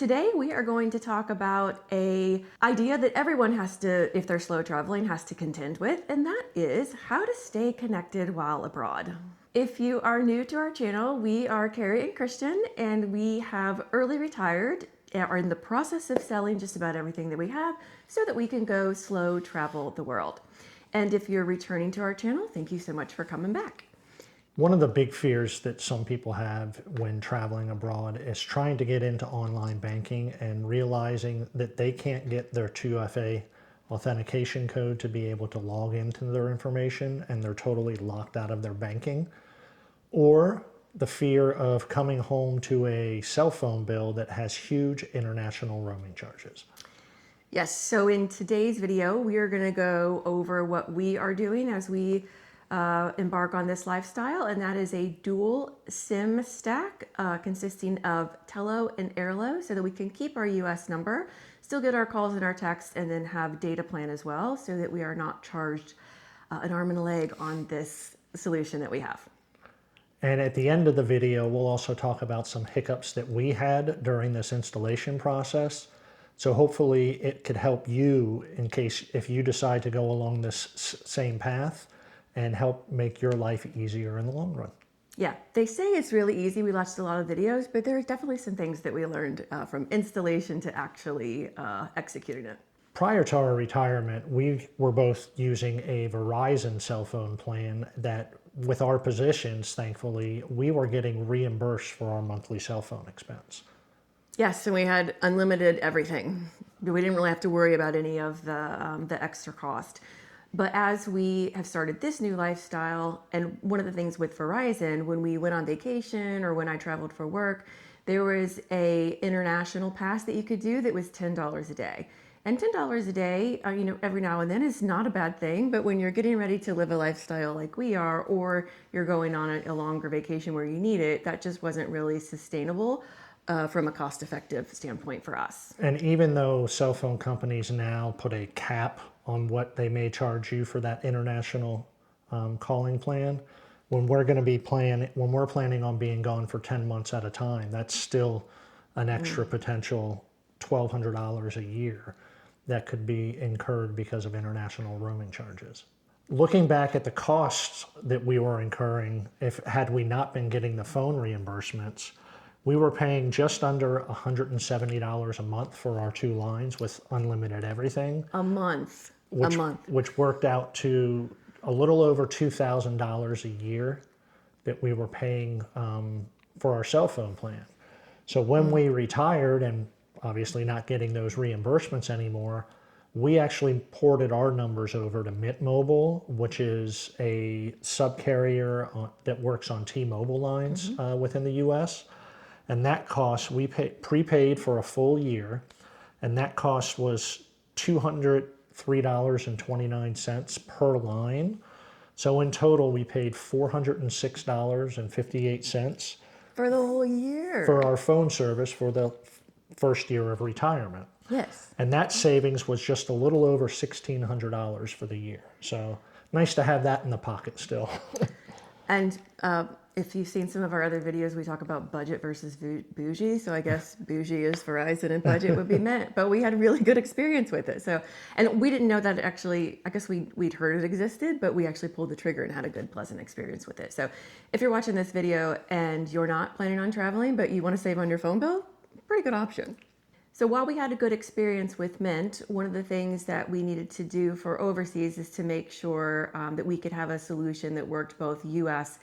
Today we are going to talk about an idea that everyone has to, if they're slow traveling, has to contend with, and that is how to stay connected while abroad. If you are new to our channel, we are Carrie and Christian, and we have early retired, are in the process of selling just about everything that we have so that we can go slow travel the world. And if you're returning to our channel, thank you so much for coming back. One of the big fears that some people have when traveling abroad is trying to get into online banking and realizing that they can't get their 2FA authentication code to be able to log into their information and they're totally locked out of their banking. Or the fear of coming home to a cell phone bill that has huge international roaming charges. Yes, so in today's video, we are going to go over what we are doing as we embark on this lifestyle, and that is a dual SIM stack consisting of Tello and Airalo so that we can keep our US number, still get our calls and our texts, and then have data plan as well so that we are not charged an arm and a leg on this solution that we have. And at the end of the video, we'll also talk about some hiccups that we had during this installation process. So hopefully it could help you in case if you decide to go along this same path and help make your life easier in the long run. Yeah, they say it's really easy. We watched a lot of videos, but there are definitely some things that we learned from installation to actually executing it. Prior to our retirement, we were both using a Verizon cell phone plan that with our positions, thankfully, we were getting reimbursed for our monthly cell phone expense. Yes, and we had unlimited everything. We didn't really have to worry about any of the extra cost. But as we have started this new lifestyle, and one of the things with Verizon, when we went on vacation or when I traveled for work, there was a international pass that you could do that was $10 a day. And $10 a day, every now and then is not a bad thing. But when you're getting ready to live a lifestyle like we are, or you're going on a longer vacation where you need it, that just wasn't really sustainable from a cost-effective standpoint for us. And even though cell phone companies now put a cap on what they may charge you for that international calling plan, when we're planning on being gone for 10 months at a time, that's still an extra potential $1,200 a year that could be incurred because of international roaming charges. Looking back at the costs that we were incurring, had we not been getting the phone reimbursements, we were paying just under $170 a month for our 2 lines with unlimited everything. A month. Which worked out to a little over $2,000 a year that we were paying for our cell phone plan. So when we retired and obviously not getting those reimbursements anymore, we actually ported our numbers over to Mint Mobile, which is a subcarrier that works on T-Mobile lines within the US. And that cost, we prepaid for a full year, and that cost was $203.29 per line. So in total, we paid $406.58 For the whole year. for our phone service for the first year of retirement. Yes. And that savings was just a little over $1,600 for the year. So nice to have that in the pocket still. And if you've seen some of our other videos, we talk about budget versus bougie. So I guess bougie is Verizon and budget would be Mint. But we had a really good experience with it. So, and we didn't know that actually, I guess we'd heard it existed, but we actually pulled the trigger and had a good, pleasant experience with it. So if you're watching this video and you're not planning on traveling, but you want to save on your phone bill, pretty good option. So while we had a good experience with Mint, one of the things that we needed to do for overseas is to make sure that we could have a solution that worked both US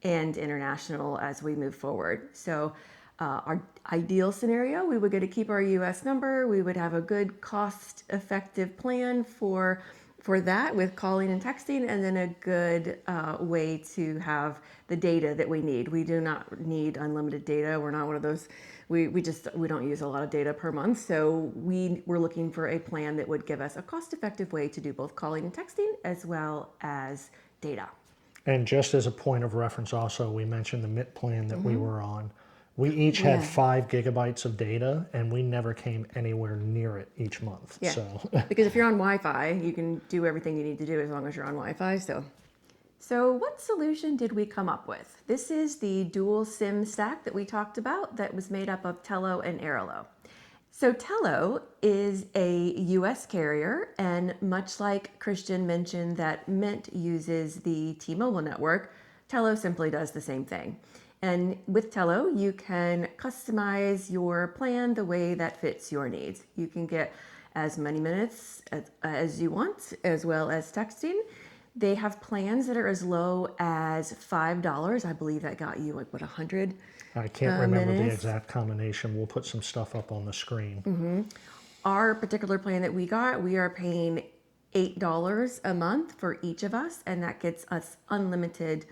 and international as we move forward. So our ideal scenario, we would get to keep our US number. We would have a good cost-effective plan for that with calling and texting, and then a good way to have the data that we need. We do not need unlimited data. We're not one of those, we don't use a lot of data per month. So we were looking for a plan that would give us a cost-effective way to do both calling and texting as well as data. And just as a point of reference also, we mentioned the Mint plan that we were on. We each had 5 gigabytes of data, and we never came anywhere near it each month. Yeah, So. Because if you're on Wi-Fi, you can do everything you need to do as long as you're on Wi-Fi. So what solution did we come up with? This is the dual SIM stack that we talked about that was made up of Tello and Airalo. So Tello is a US carrier, and much like Christian mentioned that Mint uses the T-Mobile network, Tello simply does the same thing. And with Tello, you can customize your plan the way that fits your needs. You can get as many minutes as you want, as well as texting. They have plans that are as low as $5. I believe that got you like what, 100 I can't remember the minutes. exact combination. We'll put some stuff up on the screen. Our particular plan that we got, we are paying $8 a month for each of us, and that gets us unlimited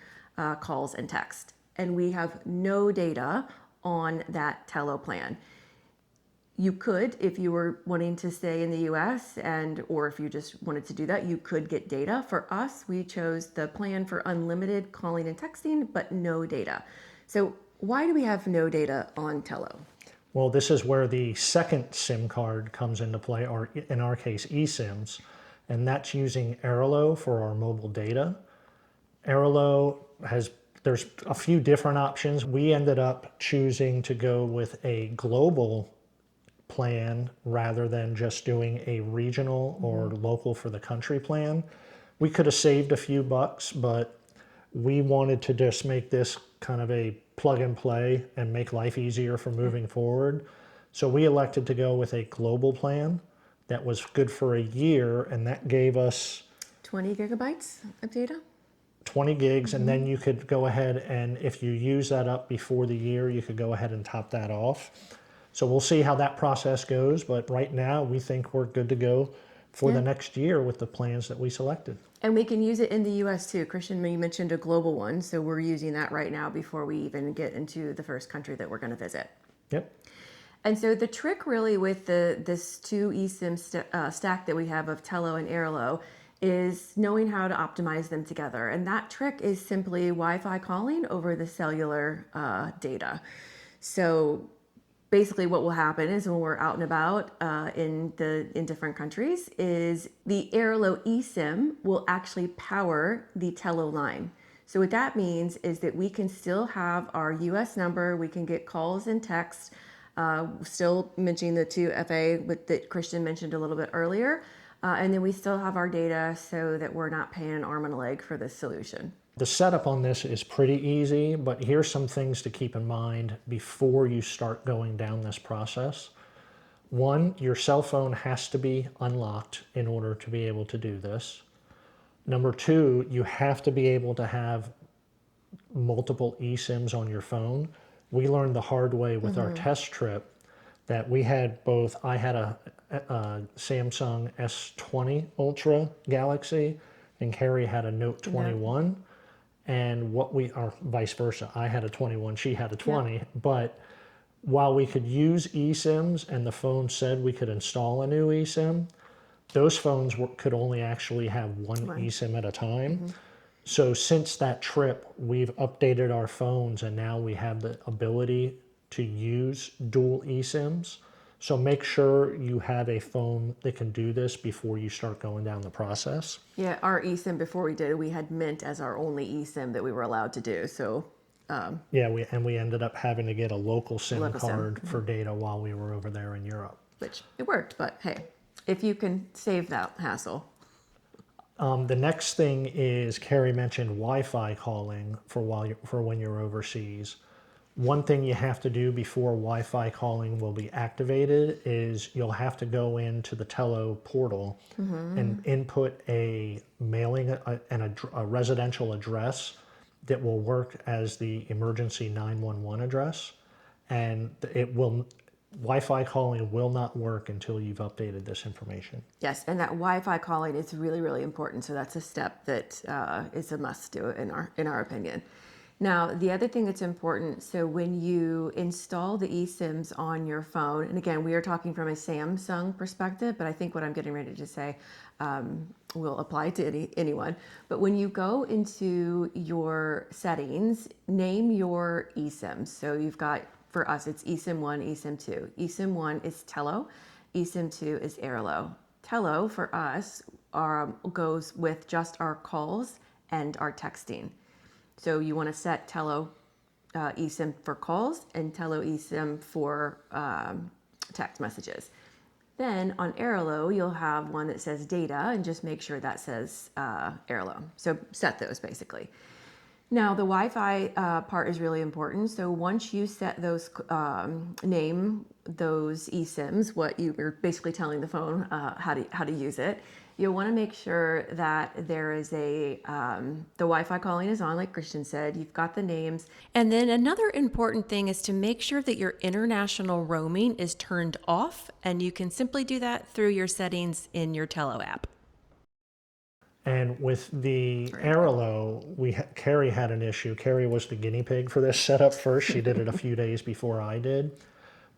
calls and text. And we have no data on that Tello plan. You could, if you were wanting to stay in the US or if you just wanted to do that, you could get data. For us, we chose the plan for unlimited calling and texting, but no data. So why do we have no data on Tello? Well, this is where the second SIM card comes into play, or in our case, eSIMs, and that's using Airalo for our mobile data. Airalo there's a few different options. We ended up choosing to go with a global plan rather than just doing a regional or local for the country plan. We could have saved a few bucks, but we wanted to just make this kind of a plug and play and make life easier for moving forward. So we elected to go with a global plan that was good for a year, and that gave us 20 gigabytes of data? 20 gigs, and then you could go ahead and if you use that up before the year, you could go ahead and top that off. So we'll see how that process goes, but right now we think we're good to go for the next year with the plans that we selected. And we can use it in the US too. Christian, you mentioned a global one, so we're using that right now before we even get into the first country that we're going to visit. Yep. And so the trick really with this two eSIM stack that we have of Tello and Airalo is knowing how to optimize them together. And that trick is simply Wi-Fi calling over the cellular data. So basically what will happen is when we're out and about in different countries is the Airalo eSIM will actually power the Tello line. So what that means is that we can still have our US number, we can get calls and texts, still mentioning the 2FA that Christian mentioned a little bit earlier, and then we still have our data so that we're not paying an arm and a leg for this solution. The setup on this is pretty easy, but here's some things to keep in mind before you start going down this process. One, your cell phone has to be unlocked in order to be able to do this. Number two, you have to be able to have multiple eSIMs on your phone. We learned the hard way with our test trip that we had both, I had a Samsung S20 Ultra Galaxy and Carrie had a Note 21. And or vice versa. I had a 21, she had a 20. But while we could use eSIMs and the phone said we could install a new eSIM, those phones could only actually have one eSIM at a time. So since that trip, we've updated our phones and now we have the ability to use dual eSIMs. So make sure you have a phone that can do this before you start going down the process. Yeah, our eSIM before we did it, we had Mint as our only eSIM that we were allowed to do. So yeah, we ended up having to get a local SIM card for data while we were over there in Europe. Which it worked, but hey, if you can save that hassle. The next thing is Carrie mentioned Wi-Fi calling for when you're overseas. One thing you have to do before Wi-Fi calling will be activated is you'll have to go into the Tello portal and input a mailing and a residential address that will work as the emergency 911 address, and Wi-Fi calling will not work until you've updated this information. Yes, and that Wi-Fi calling is really, really important. So that's a step that is a must do in our opinion. Now, the other thing that's important, so when you install the eSIMs on your phone, and again, we are talking from a Samsung perspective, but I think what I'm getting ready to say will apply to anyone. But when you go into your settings, name your eSIMs. So you've got, for us, it's eSIM 1, eSIM 2. eSIM 1 is Tello, eSIM 2 is Airalo. Tello, for us, goes with just our calls and our texting. So you want to set Tello eSIM for calls and Tello eSIM for text messages. Then on Airalo, you'll have one that says data, and just make sure that says Airalo. So set those basically. Now the Wi-Fi part is really important. So once you set those, name those eSIMs, what you are basically telling the phone how to use it, you'll want to make sure that there is the Wi-Fi calling is on, like Christian said. You've got the names. And then another important thing is to make sure that your international roaming is turned off, and you can simply do that through your settings in your Tello app. And with the Airalo, Carrie had an issue. Carrie was the guinea pig for this setup first. She did it a few days before I did.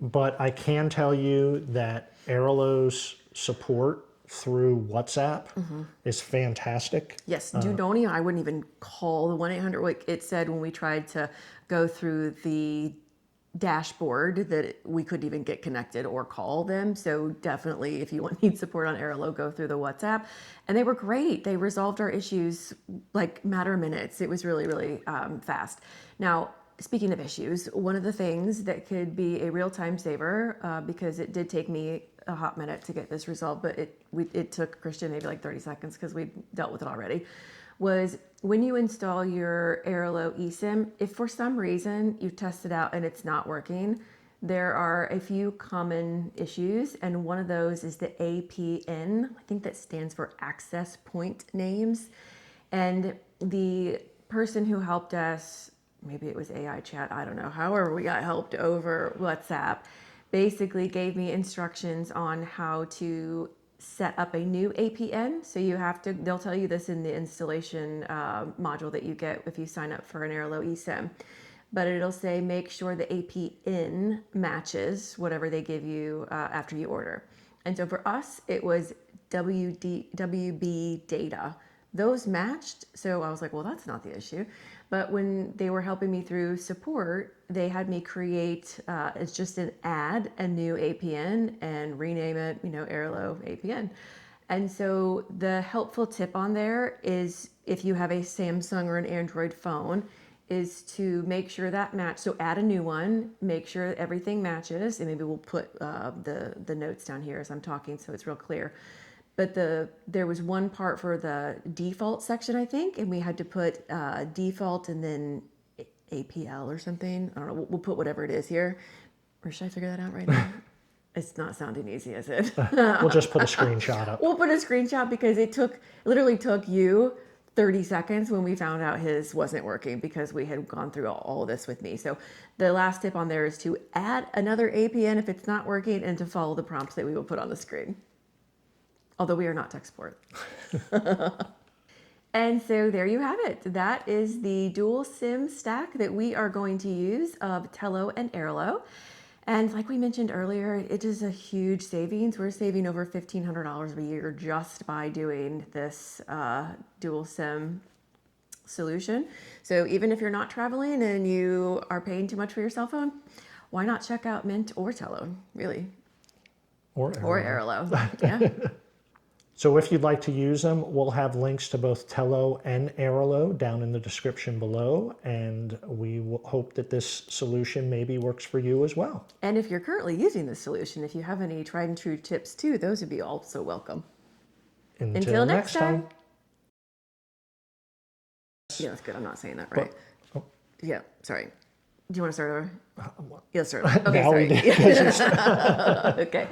But I can tell you that Airalo's support through WhatsApp is fantastic. Yes, I wouldn't even call the 1-800. Like it said when we tried to go through the dashboard that we couldn't even get connected or call them. So definitely if you need support on Airalo, go through the WhatsApp. And they were great. They resolved our issues like matter of minutes. It was really, really fast. Now, speaking of issues, one of the things that could be a real time saver, because it did take me a hot minute to get this resolved, but it took Christian maybe like 30 seconds because we dealt with it already, was when you install your Airalo eSIM, if for some reason you test it out and it's not working, there are a few common issues, and one of those is the APN. I think that stands for access point names. And the person who helped us, maybe it was AI chat, I don't know, however we got helped over WhatsApp, basically gave me instructions on how to set up a new APN. So you have to, they'll tell you this in the installation module that you get if you sign up for an Airalo eSIM. But it'll say make sure the APN matches whatever they give you after you order. And so for us, it was WB data. Those matched, so I was like, well, that's not the issue. But when they were helping me through support, they had me create, it's just add a new APN and rename it, Airalo APN. And so the helpful tip on there is if you have a Samsung or an Android phone, is to make sure that match. So add a new one, make sure everything matches, and maybe we'll put the notes down here as I'm talking so it's real clear. But there was one part for the default section, I think, and we had to put default and then APL or something. I don't know. We'll put whatever it is here. Or should I figure that out right now? It's not sounding easy, is it? We'll just put a screenshot up. We'll put a screenshot because it literally took you 30 seconds when we found out his wasn't working because we had gone through all of this with me. So the last tip on there is to add another APN if it's not working and to follow the prompts that we will put on the screen. Although we are not tech support. And so there you have it. That is the dual SIM stack that we are going to use of Tello and Airalo. And like we mentioned earlier, it is a huge savings. We're saving over $1,500 a year just by doing this dual SIM solution. So even if you're not traveling and you are paying too much for your cell phone, why not check out Mint or Tello, really? Or Airalo. Yeah. So if you'd like to use them, we'll have links to both Tello and Airalo down in the description below, and we hope that this solution maybe works for you as well. And if you're currently using this solution, if you have any tried and true tips too, those would be also welcome. Until next time. Yeah, that's good. I'm not saying that right. But, yeah, sorry. Do you want to start over? Yeah, start over. Okay, now sorry. we did. Okay.